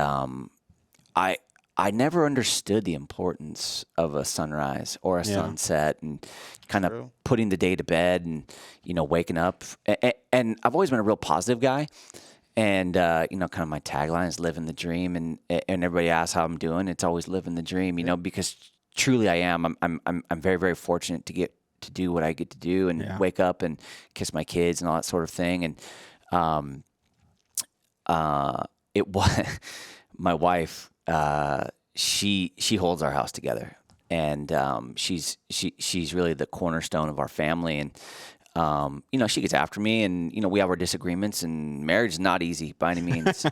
I never understood the importance of a sunrise or a sunset, and kind of putting the day to bed, and waking up. And I've always been a real positive guy, and kind of my tagline is "living the dream." And everybody asks how I'm doing. It's always living the dream, because truly I am. I'm very, very fortunate to get to do what I get to do, and wake up and kiss my kids and all that sort of thing. And it was my wife. She holds our house together, and she's really the cornerstone of our family. And she gets after me, and we have our disagreements, and marriage is not easy by any means.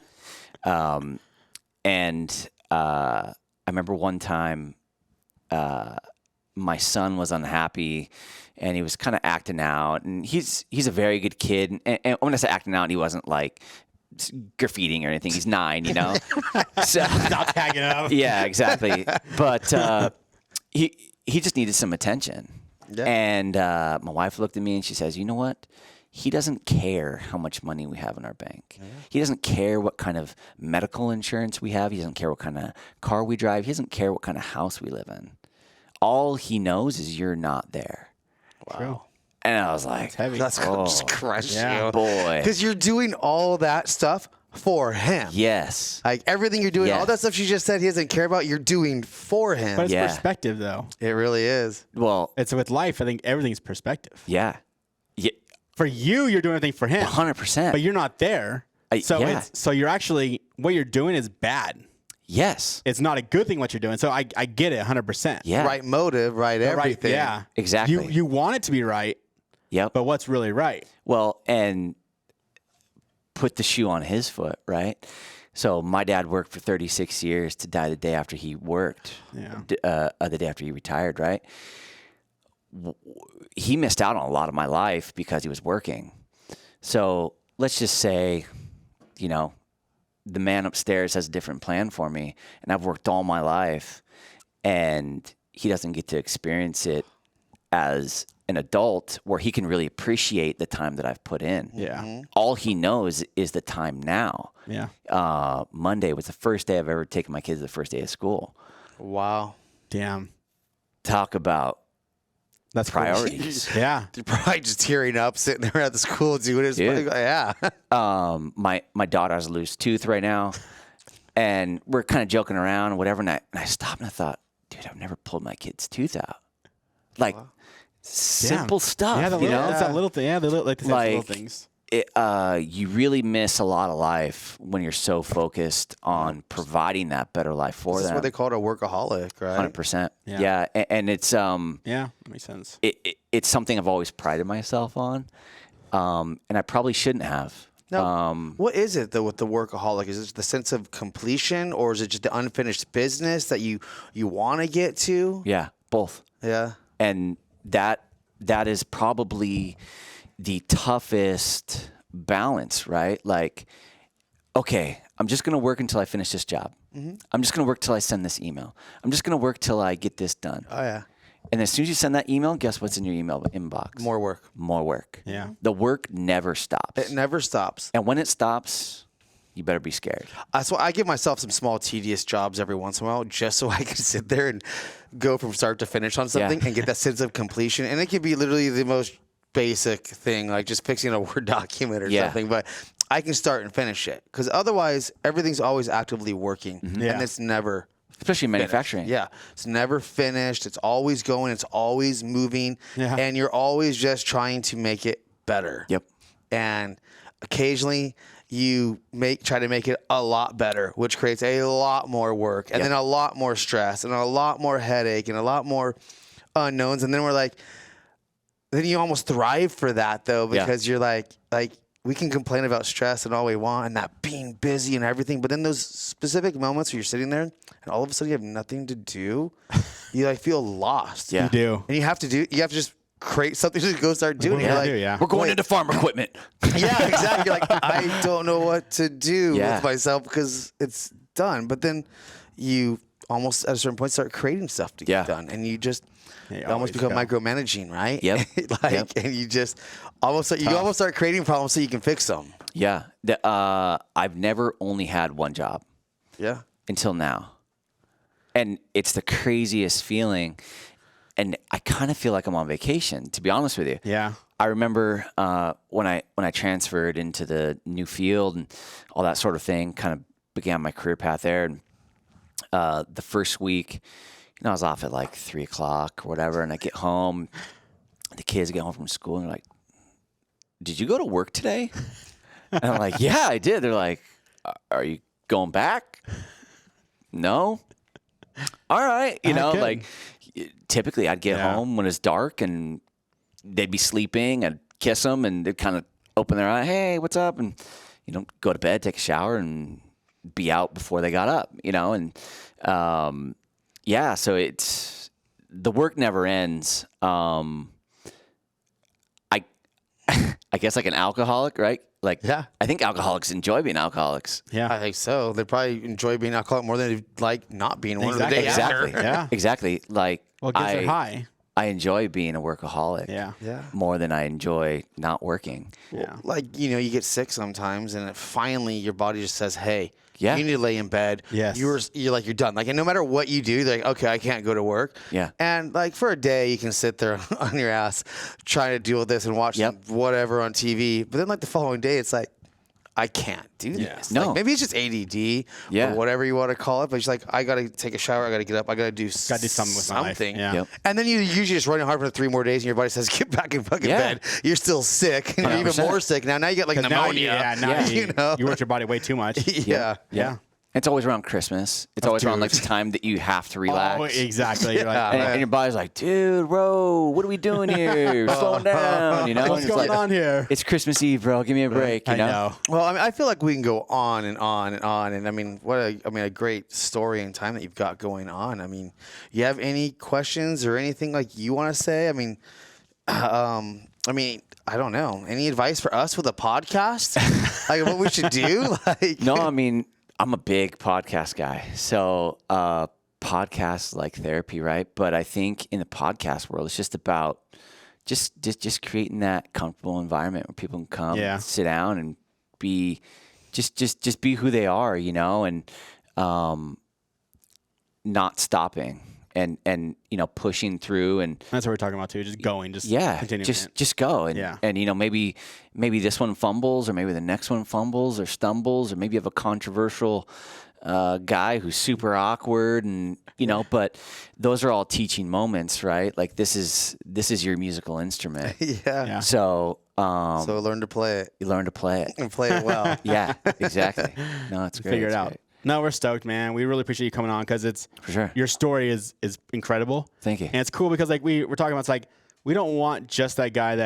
And I remember one time my son was unhappy, and he was kind of acting out, and he's a very good kid. And when I say acting out, he wasn't like graffitiing or anything. He's 9, so Not tagging up. yeah, exactly. But he just needed some attention. Yeah. And my wife looked at me and she says, "You know what? He doesn't care how much money we have in our bank. He doesn't care what kind of medical insurance we have. He doesn't care what kind of car we drive. He doesn't care what kind of house we live in. All he knows is you're not there." Wow. True. And I was like, That's gonna just crush you. boy. Because you're doing all that stuff for him. Yes. Like everything you're doing, Yeah. all that stuff you just said he doesn't care about, you're doing for him. But it's Yeah. perspective, though. It really is. Well, It's with life. I think everything's perspective. yeah. For you, you're doing everything for him. 100%. But you're not there. So yeah. so you're actually, what you're doing is bad. Yes. It's not a good thing what you're doing. So I get it 100%. Yeah. Right motive, right everything. Yeah. Exactly. You want it to be right, Yep. but what's really right? Well, and put the shoe on his foot, right? So my dad worked for 36 years to die the day after he worked, the day after he retired, right? He missed out on a lot of my life because he was working. So let's just say, the man upstairs has a different plan for me, and I've worked all my life, and he doesn't get to experience it as an adult where he can really appreciate the time that I've put in. Yeah. All he knows is the time now. Yeah. Monday was the first day I've ever taken my kids the first day of school. Wow. Damn. Talk about That's cool. priorities. Yeah. You're probably just tearing up, sitting there at the school doing his Dude. Yeah. My daughter has a loose tooth right now, and we're kind of joking around and whatever. And I stopped and I thought, dude, I've never pulled my kid's tooth out. like simple stuff. Yeah, it's that little thing. Yeah, little things. You really miss a lot of life when you're so focused on providing that better life for them. That's what they call it, a workaholic, right? 100%. Yeah. And it's that makes sense. It's something I've always prided myself on, and I probably shouldn't have. Now, what is it though with the workaholic? Is it the sense of completion, or is it just the unfinished business that you want to get to? Yeah, both. Yeah, and that is probably the toughest balance, right? Like, okay, I'm just going to work until I finish this job. Mm-hmm. I'm just going to work till I send this email. I'm just going to work till I get this done. Oh, yeah. And as soon as you send that email, guess what's in your email inbox? More work. More work. Yeah. The work never stops. It never stops. And when it stops, you better be scared. That's why I give myself some small, tedious jobs every once in a while just so I can sit there and go from start to finish on something and get that sense of completion. And it can be literally the most basic thing, like just fixing a Word document or something, but I can start and finish it because otherwise everything's always actively working and it's never especially in manufacturing. Yeah, it's never finished. It's always going. It's always moving, and you're always just trying to make it better. Yep. And occasionally you try to make it a lot better, which creates a lot more work and then a lot more stress and a lot more headache and a lot more unknowns. And then we're like, then you almost thrive for that though, because you're like we can complain about stress and all we want and that being busy and everything, but then those specific moments where you're sitting there and all of a sudden you have nothing to do, you like feel lost. Yeah. You do. And you have to just create something to go start doing. We're going into farm equipment. Yeah, exactly. You're like, I don't know what to do with myself because it's done. But then you almost at a certain point start creating stuff to get done, and you just almost become micromanaging, right? Yep. And you just almost start creating problems so you can fix them. Yeah. I've never only had one job. Yeah. Until now, and it's the craziest feeling. And I kind of feel like I'm on vacation, to be honest with you. Yeah. I remember when I transferred into the new field and all that sort of thing, kind of began my career path there. And the first week, I was off at like 3 o'clock or whatever, and I get home. The kids get home from school, and they're like, "Did you go to work today?" And I'm like, "Yeah, I did." They're like, "Are you going back?" No. All right, like. Typically, I'd get home when it's dark, and they'd be sleeping. I'd kiss them, and they'd kind of open their eye. Hey, what's up? And go to bed, take a shower, and be out before they got up. And so it's the work never ends. I guess like an alcoholic, right? Like, I think alcoholics enjoy being alcoholics. Yeah, I think so. They probably enjoy being alcoholic more than they like not being one. Exactly. Exactly. Yeah. Exactly. Like, it high. I enjoy being a workaholic. More than I enjoy not working. Yeah. Like, you get sick sometimes, and finally your body just says, "Hey, you need to lay in bed." Yes. You're like, you're done. Like, and no matter what you do, they're like, "Okay, I can't go to work." Yeah. And like for a day, you can sit there on your ass trying to deal with this and watch whatever on TV. But then like the following day, it's like, I can't do this. No. Like, maybe it's just ADD or whatever you want to call it. But it's like, I got to take a shower. I got to get up. I got to do something with my life. Yeah. Yep. And then you usually just running hard for 3 more days, and your body says, "Get back in fucking bed." You're still sick, and you're even more sick now. Now you get like pneumonia. You work your body way too much. Yeah. It's always around Christmas. It's always around like the time that you have to relax. Oh, exactly. You're like, and your body's like, "Dude, bro, what are we doing here? Slowing down, What's going on here? It's Christmas Eve, bro. Give me a break." I know. Well, I feel like we can go on and on and on, and I mean, a great story and time that you've got going on. I mean, you have any questions or anything like you want to say? I mean, I don't know. Any advice for us with a podcast? Like what we should do? No, I mean, I'm a big podcast guy. So podcasts like therapy, right? But I think in the podcast world, it's just about just creating that comfortable environment where people can come, sit down, and be just be who they are, and not stopping and pushing through, and that's what we're talking about too. Just going, continuing. Just go, and maybe this one fumbles, or maybe the next one fumbles or stumbles, or maybe you have a controversial guy who's super awkward, and but those are all teaching moments, right? Like this is your musical instrument. Yeah. So learn to play it. You learn to play it and play it well. Yeah, exactly. No, it's great. Figure it out. Great. No, we're stoked, man. We really appreciate you coming on because it's for sure. Your story is incredible. Thank you. And it's cool because like we're talking about, it's like we don't want just that guy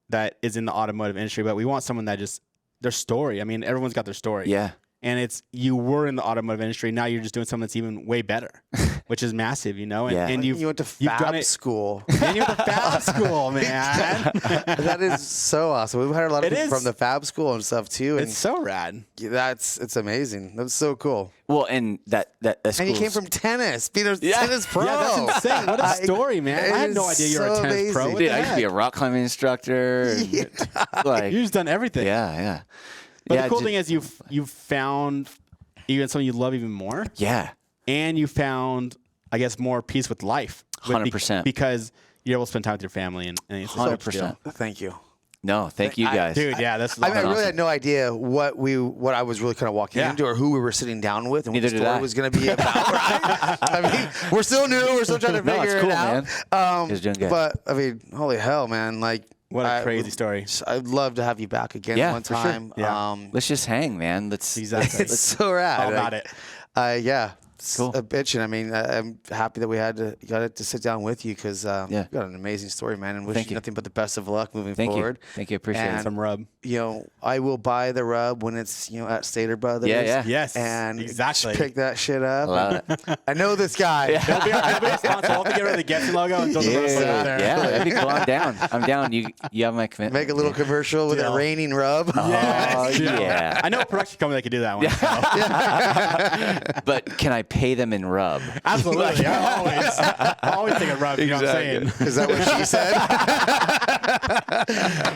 that is in the automotive industry, but we want someone that just their story. I mean, everyone's got their story. Yeah. And it's you were in the automotive industry. Now you're just doing something that's even way better, which is massive, And, and you went to fab school. And you went to fab school, man. That is so awesome. We've had a lot of people from the fab school and stuff too. And it's so rad. It's amazing. That's so cool. Well, and that and you came from tennis. Peter's tennis pro. Yeah, that's insane. What a story, man. I had no idea you were a tennis amazing. pro. Dude, I used to be a rock climbing instructor. And, like you've done everything. Yeah. But the cool thing is you've found even something you love even more. Yeah. And you found, I guess, more peace with life. 100%. Because you're able to spend time with your family and it's 100%. Thank you. No, thank you guys. Dude, yeah, that's I really had no idea what I was really kind of walking into or who we were sitting down with and what the story was going to be about. Right? I mean, we're still new. We're still trying to figure it out. Man. It was doing good. But, I mean, holy hell, man. Like, what a crazy story. I'd love to have you back again one time. For sure. Yeah. Let's just hang, man. It's so rad. All about it. Yeah. Cool. A bitch, and I mean, I'm happy that we got to sit down with you because you got an amazing story, man, and wish you nothing but the best of luck moving forward. Thank you. Appreciate it. Some rub. I will buy the rub when it's at Stater Brothers. Yeah. Yes. And exactly pick that shit up. I love it. I know this guy. He'll be our sponsor. I'll have to get rid of the Getty logo and throw the rub out there. Yeah, that'd be cool. I'm down. I'm down. You have my commitment. Make a little commercial with a raining rub. Yes. Yeah. I know a production company that could do that one. So. But can I pay them in rub? Absolutely. I always take a rub. You know what I'm saying? Is that what she said?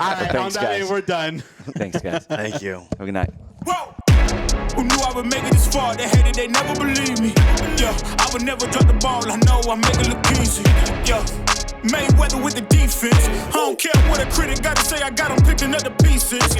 All right, thanks, guys. We're done. Thanks, guys. Thank you. Have a good night. Whoa. Who knew I would make it this far? They hated, they never believe me. Yeah, I would never drop the ball. I know I make it look easy. Yeah, Mayweather with the defense. I don't care what a critic got to say. I got them picking up the pieces.